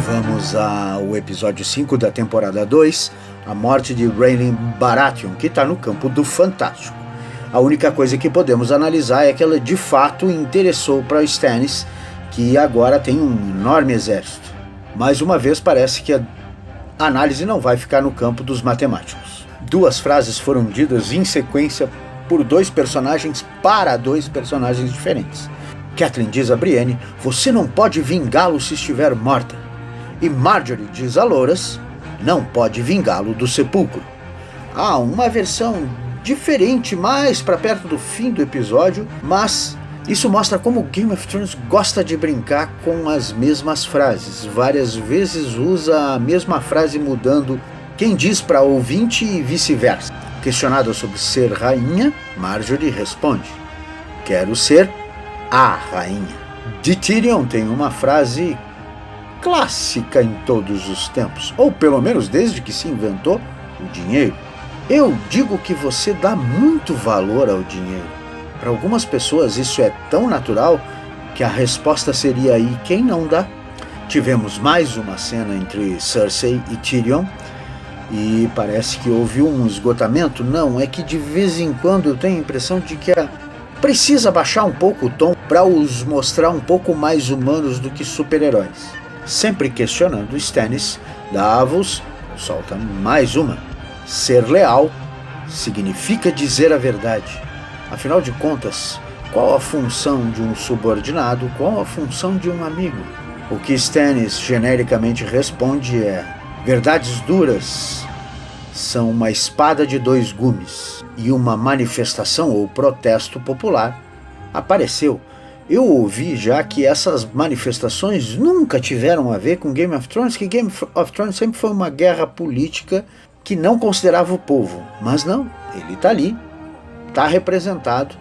Vamos ao episódio 5 da temporada 2, a morte de Rhaenyn Baratheon, que está no campo do fantástico. A única coisa que podemos analisar é que ela de fato interessou para o Stannis, que agora tem um enorme exército. Mais uma vez parece que a análise não vai ficar no campo dos matemáticos. Duas frases foram ditas em sequência por dois personagens para dois personagens diferentes. Catelyn diz a Brienne: "Você não pode vingá-lo se estiver morta." E Margaery diz a Loras: "Não pode vingá-lo do sepulcro." Há uma versão diferente mais para perto do fim do episódio, mas isso mostra como Game of Thrones gosta de brincar com as mesmas frases. Várias vezes usa a mesma frase mudando quem diz para ouvinte e vice-versa. Questionada sobre ser rainha, Margaery responde: "Quero ser a rainha." De Tyrion tem uma frase clássica em todos os tempos, ou pelo menos desde que se inventou o dinheiro. "Eu digo que você dá muito valor ao dinheiro." Para algumas pessoas isso é tão natural que a resposta seria aí quem não dá. Tivemos mais uma cena entre Cersei e Tyrion e parece que houve um esgotamento. Não, é que de vez em quando eu tenho a impressão de que precisa baixar um pouco o tom para os mostrar um pouco mais humanos do que super-heróis. Sempre questionando Stannis, Davos solta mais uma: "Ser leal significa dizer a verdade." Afinal de contas, qual a função de um subordinado, qual a função de um amigo? O que Stannis genericamente responde é: "Verdades duras são uma espada de dois gumes." E uma manifestação ou protesto popular apareceu. Eu ouvi já que essas manifestações nunca tiveram a ver com Game of Thrones, que Game of Thrones sempre foi uma guerra política que não considerava o povo. Mas não, ele está ali, está representado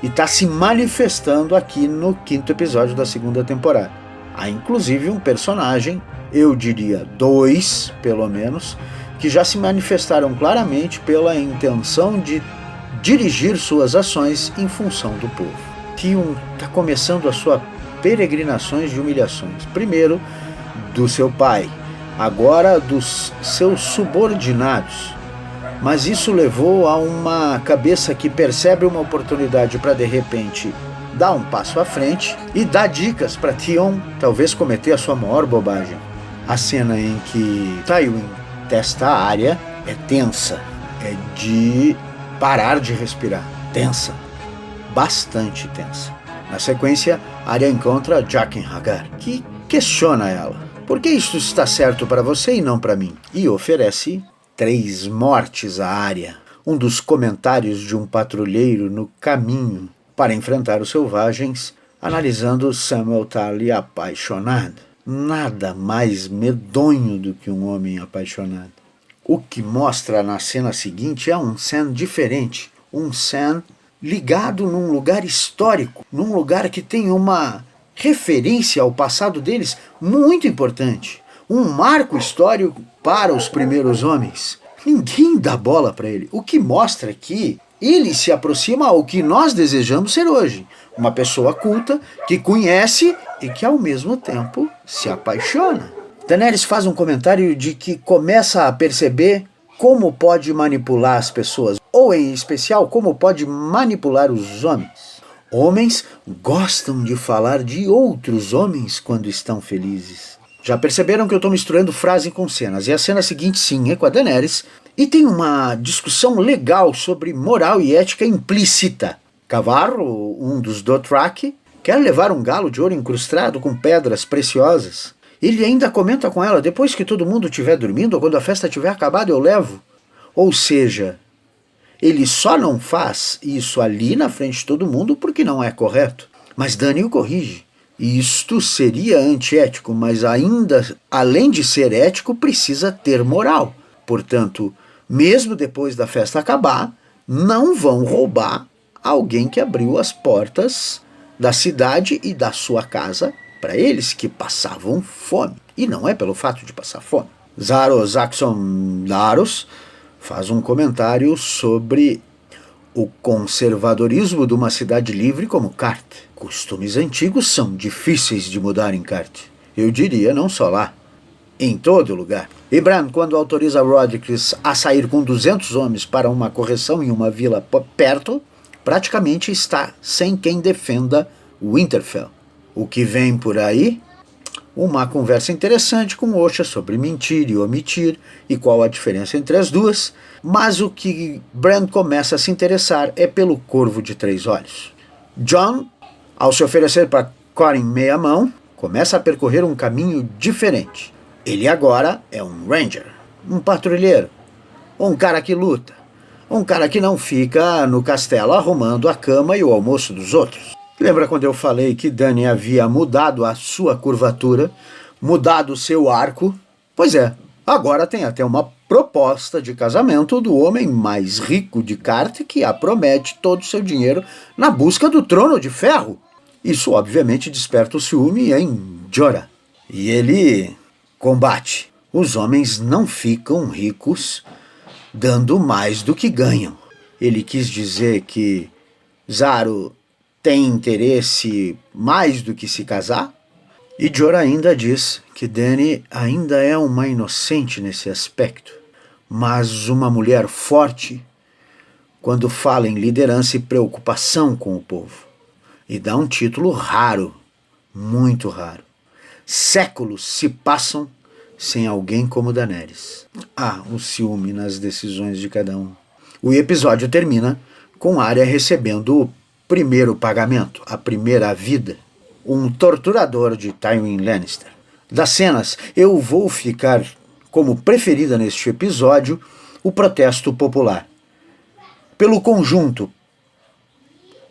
e está se manifestando aqui no 5º episódio da 2ª temporada. Há inclusive um personagem, eu diria dois pelo menos, que já se manifestaram claramente pela intenção de dirigir suas ações em função do povo. Tyrion está começando a sua peregrinações de humilhações. Primeiro do seu pai, agora dos seus subordinados. Mas isso levou a uma cabeça que percebe uma oportunidade para de repente dar um passo à frente e dar dicas para Tyrion talvez cometer a sua maior bobagem. A cena em que Tywin testa a Arya é tensa, é de parar de respirar, tensa, bastante tensa. Na sequência, Arya encontra Jaqen H'ghar, que questiona ela: "Por que isso está certo para você e não para mim?" E oferece 3 mortes a Arya, um dos comentários de um patrulheiro no caminho para enfrentar os selvagens, analisando Samwell Tarly apaixonado. Nada mais medonho do que um homem apaixonado. O que mostra na cena seguinte é um Sam diferente, um Sam ligado num lugar histórico, num lugar que tem uma referência ao passado deles muito importante, um marco histórico para os primeiros homens. Ninguém dá bola para ele, o que mostra que ele se aproxima ao que nós desejamos ser hoje, uma pessoa culta, que conhece e que ao mesmo tempo se apaixona. Daenerys faz um comentário de que começa a perceber como pode manipular as pessoas, ou em especial como pode manipular os homens. Homens gostam de falar de outros homens quando estão felizes. Já perceberam que eu estou misturando frase com cenas, e a cena seguinte sim é com a Daenerys, e tem uma discussão legal sobre moral e ética implícita. Cavarro, um dos Dothraki, quer levar um galo de ouro incrustado com pedras preciosas. Ele ainda comenta com ela: "Depois que todo mundo estiver dormindo, ou quando a festa tiver acabado, eu levo." Ou seja, ele só não faz isso ali na frente de todo mundo porque não é correto. Mas Dany o corrige. Isto seria antiético, mas ainda, além de ser ético, precisa ter moral. Portanto, mesmo depois da festa acabar, não vão roubar alguém que abriu as portas da cidade e da sua casa para eles que passavam fome. E não é pelo fato de passar fome. Xaros Axon Daros faz um comentário sobre o conservadorismo de uma cidade livre como Carte. Costumes antigos são difíceis de mudar em Carte. Eu diria não só lá. em todo lugar. E Bran, quando autoriza Rodrigues a sair com 200 homens para uma correção em uma vila perto, praticamente está sem quem defenda Winterfell. O que vem por aí? Uma conversa interessante com Osha sobre mentir e omitir e qual a diferença entre as duas, mas o que Bran começa a se interessar é pelo Corvo de 3 Olhos. Jon, ao se oferecer para Corin meia mão, começa a percorrer um caminho diferente. Ele agora é um Ranger, um patrulheiro, um cara que luta, um cara que não fica no castelo arrumando a cama e o almoço dos outros. Lembra quando eu falei que Dany havia mudado a sua curvatura, mudado o seu arco? Pois é, agora tem até uma proposta de casamento do homem mais rico de Carte que a promete todo o seu dinheiro na busca do trono de ferro. Isso obviamente desperta o ciúme em Jorah. E ele combate. Os homens não ficam ricos dando mais do que ganham. Ele quis dizer que Xaro tem interesse mais do que se casar? E Jorah ainda diz que Dany ainda é uma inocente nesse aspecto, mas uma mulher forte quando fala em liderança e preocupação com o povo. E dá um título raro, muito raro. Séculos se passam sem alguém como Daenerys. O ciúme nas decisões de cada um. O episódio termina com Arya recebendo o primeiro pagamento, a primeira vida, um torturador de Tywin Lannister. Das cenas, eu vou ficar como preferida neste episódio o protesto popular. Pelo conjunto,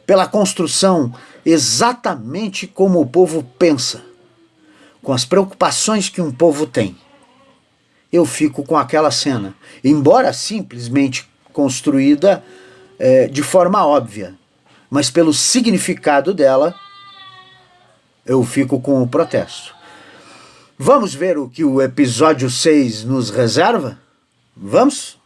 pela construção exatamente como o povo pensa, com as preocupações que um povo tem. Eu fico com aquela cena, embora simplesmente construída de forma óbvia, mas pelo significado dela, eu fico com o protesto. Vamos ver o que o episódio 6 nos reserva? Vamos?